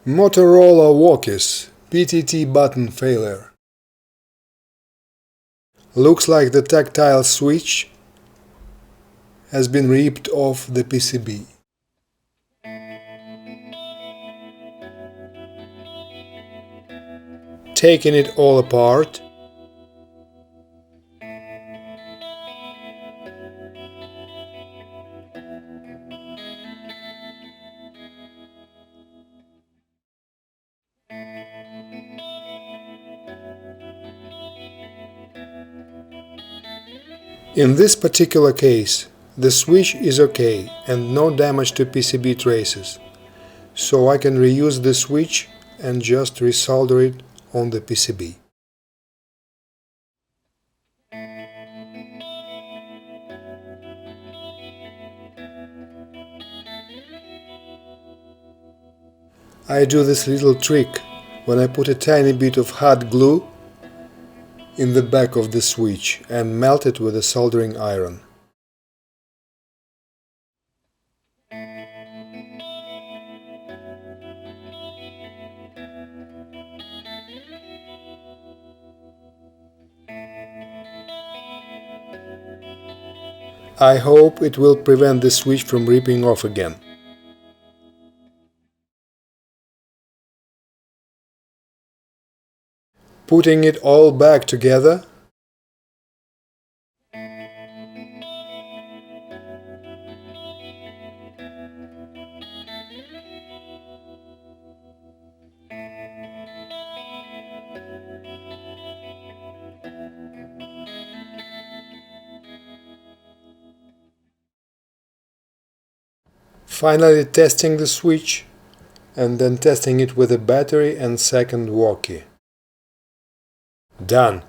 Motorola Walkies PTT button failure. Looks like the tactile switch has been ripped off the PCB. Taking it all apart, in this particular case, the switch is OK and no damage to PCB traces, so I can reuse the switch and just resolder it on the PCB. I do this little trick when I put a tiny bit of hot glue in the back of the switch and melt it with a soldering iron. I hope it will prevent the switch from ripping off again. Putting it all back together, finally testing the switch and then testing it with a battery and second Walkie. Done!